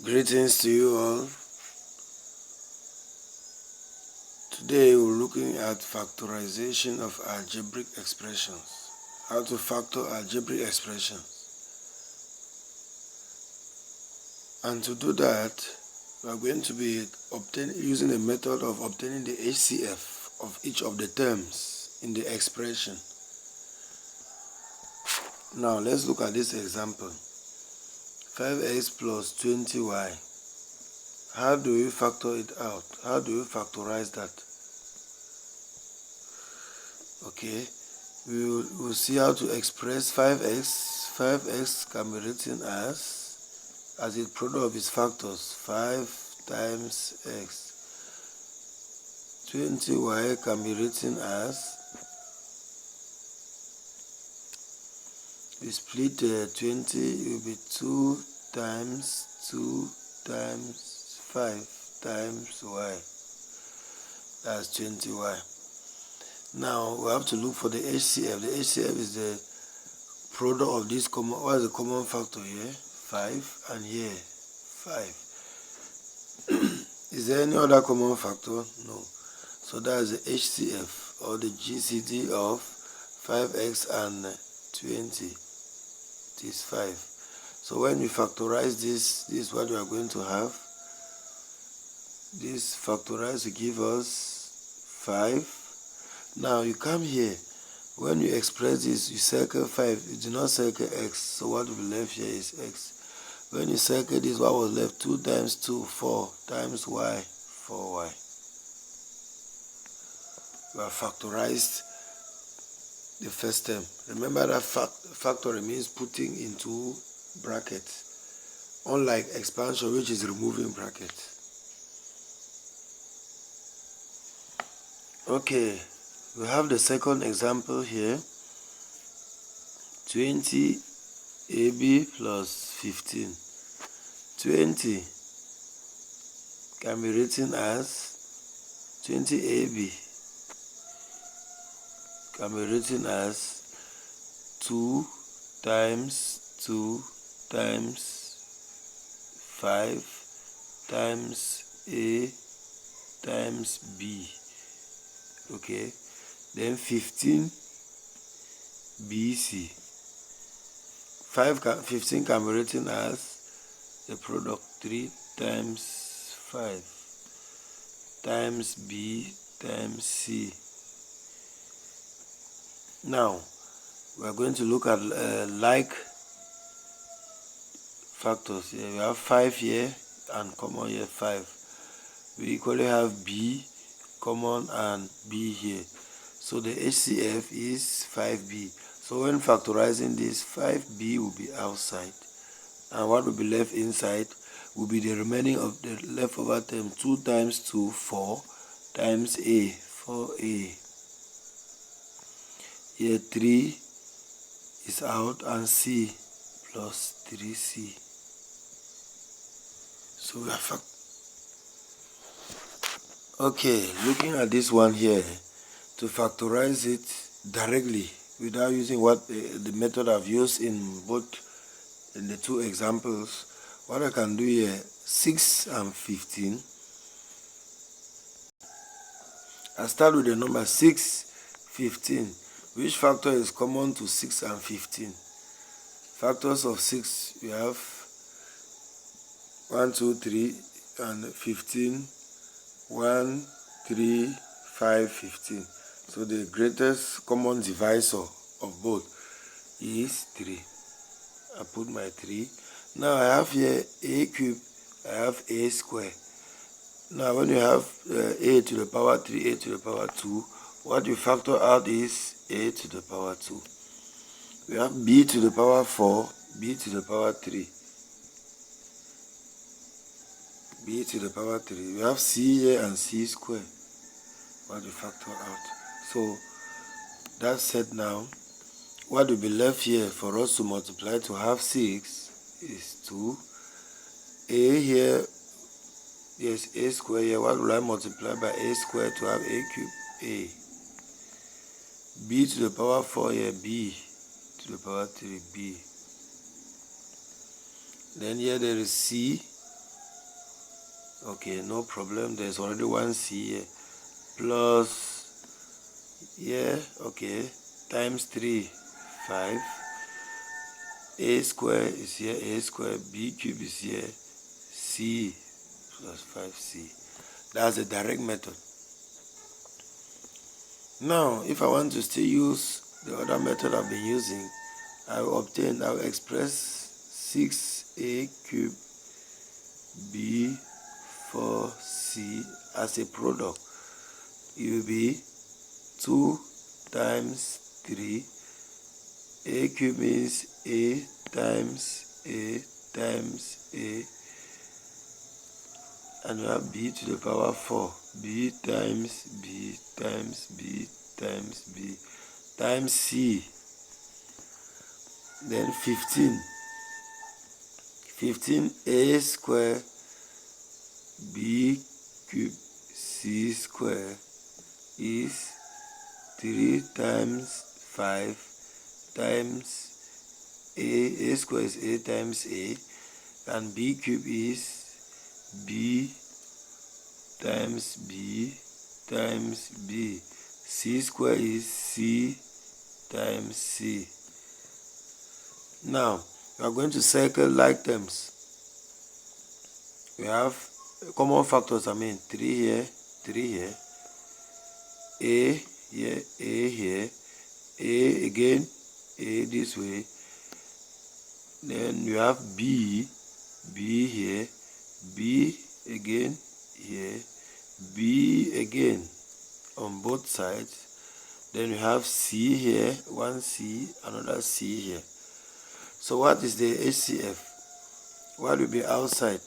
Greetings to you all. Today we're looking at factorization of algebraic expressions. How to factor algebraic expressions. And to do that, we are going to be using a method of obtaining the HCF of each of the terms in the expression. Now let's look at this example. 5x plus 20y. How do we factor it out? How do we factorize that? Okay, we'll see how to express 5x. 5x can be written as the product of its factors, 5 times x. 20y can be written as, we split 20, will be 2 times 2 times 5 times y. That's 20y. Now we have to look for the HCF. The HCF is the product of this common. What is the common factor here? 5, and here 5. Is there any other common factor? No. So that is the HCF, or the GCD of 5x and 20. It is 5. So when we factorize this is what we are going to have. This factorized will give us 5. Now you come here, when you express this, you circle 5, you do not circle x, so what will be left here is x. When you circle this, what was left? 2 times 2, 4 times y, 4y. We have factorized the first term. Remember that factoring means putting into brackets, unlike expansion, which is removing brackets. Okay. We have the second example here. 20 AB plus 15. 20 can be written as 20 AB can be written as 2 times 2 times 5 times A times B. Okay. Then 15 BC. 15 can be written as the product 3 times 5 times B times C. Now we are going to look at like factors here. We have 5 here and common here 5. We equally have B common and B here. So the HCF is 5b. So when factorizing this, 5b will be outside. And what will be left inside will be the remaining of the leftover term. 2 times 2, 4 times A, 4a. Here 3 is out, and C plus 3c. So we are okay, looking at this one here, to factorize it directly without using what the method I've used in the two examples, what I can do here, 6 and 15. I start with the number 6, 15. Which factor is common to 6 and 15? Factors of 6, we have 1, 2, 3, and 15. 1, 3, 5, 15. So the greatest common divisor of both is 3. I put my 3. Now I have here a cube, I have a square. Now when you have a to the power 3, a to the power 2, what you factor out is a to the power 2. We have b to the power 4, b to the power 3. B to the power 3. We have c here and c square. What we factor out. So that's set now. What will be left here for us to multiply to have 6 is 2. A here, yes, a square here. What will I multiply by a square to have a cube? A. B to the power 4 here, b to the power 3, b. Then here there is c Okay, no problem. There's already one c here. Plus here, okay, times 3, 5. A square is here, a square, b cube is here, c plus 5c. That's a direct method. Now, if I want to still use the other method I've been using, I'll express 6a cubed b 4c as a product. It will be 2 times 3. A cube means a times a times a, and we have b to the power 4. B times b times b times b times c. Then 15 a square b cube c square is 3 times 5 times a square is a times a, and b cube is b times b times b. C square is c times c. Now, we are going to circle like terms. We have common factors, 3 here, 3 here, a here, a here, a again, a this way. Then you have b here, b again here, b again on both sides. Then you have c here, one c, another c here. So what is the HCF? What will be outside?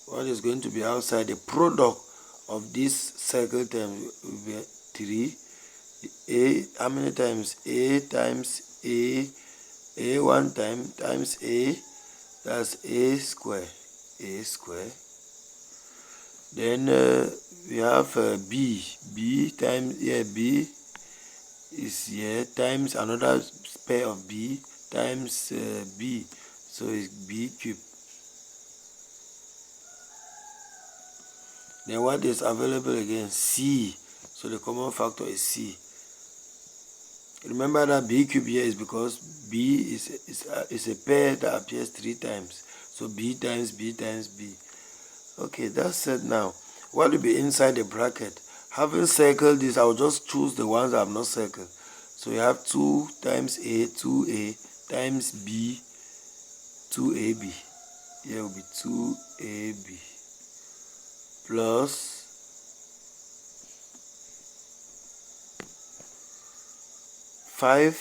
What is going to be outside? The product of this circle term will be 3. A, how many times? A times a one time times a, that's a square, a square. Then we have b times here, b is here, times another pair of b times b, so it's b cube. Then what is available again? C, so the common factor is c. Remember that b cube here is because b is a pair that appears 3 times, so b times b times b. Okay, that's it. Now what will be inside the bracket? Having circled this, I'll just choose the ones I have not circled. So you have 2 times a, 2a times b, 2ab. Here will be 2ab plus 5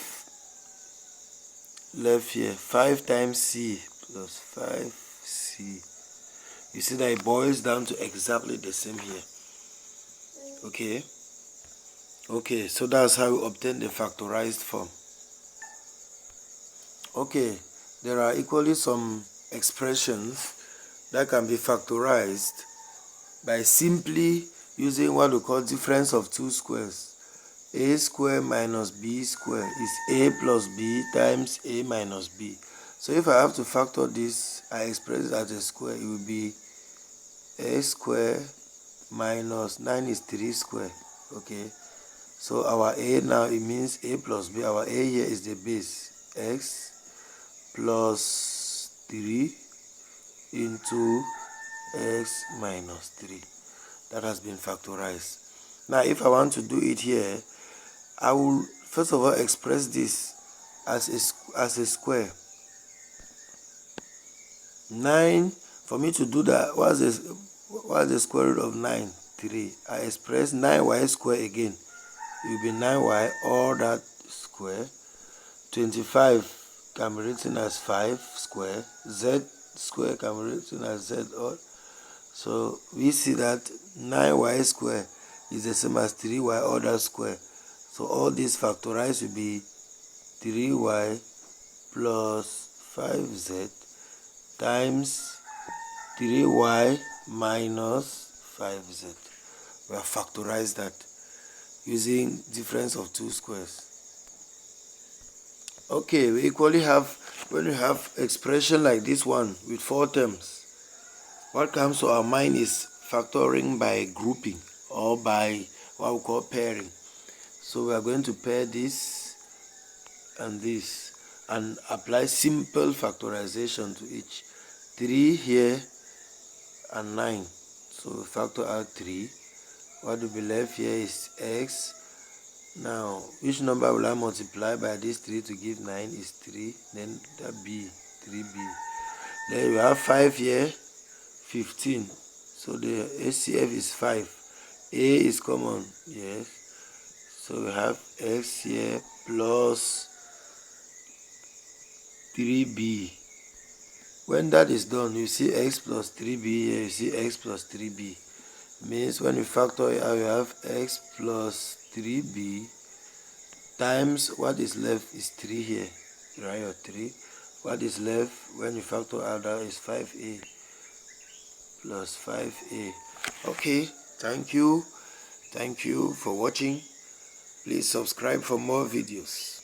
left here, 5 times c plus 5c. You see that it boils down to exactly the same here. Okay, so that's how we obtain the factorized form. Okay, there are equally some expressions that can be factorized by simply using what we call difference of two squares. A square minus b square is a plus b times a minus b. So if I have to factor this, I express it as a square. It will be a square minus 9 is 3 square. Okay, so our a now, it means a plus b. Our a here is the base, x plus 3 into x minus 3. That has been factorized. Now if I want to do it here, I will first of all express this as a square. 9, for me to do that, what's the square root of 9? 3. I express 9y square again. It will be 9y all that square. 25 can be written as 5 square. Z square can be written as z all. So we see that 9y square is the same as 3y all that square. So all these factorized will be 3y plus 5z times 3y minus 5z. We have factorized that using difference of two squares. Okay, we equally have When you have expression like this one with 4 terms, what comes to our mind is factoring by grouping or by what we call pairing. So we are going to pair this and this and apply simple factorization to each. 3 here and 9. So we factor out 3. What will be left here is x. Now, which number will I multiply by this 3 to give 9 is 3. Then that b, 3b. Then you have 5 here, 15. So the HCF is 5. A is common, yes. So we have x here plus 3b. When that is done, you see x plus 3b here, you see x plus 3b. Means when you factor it out, you have x plus 3b times what is left is 3 here. You write your 3. What is left when you factor out that is 5a plus 5a. Okay, thank you. Thank you for watching. Please subscribe for more videos.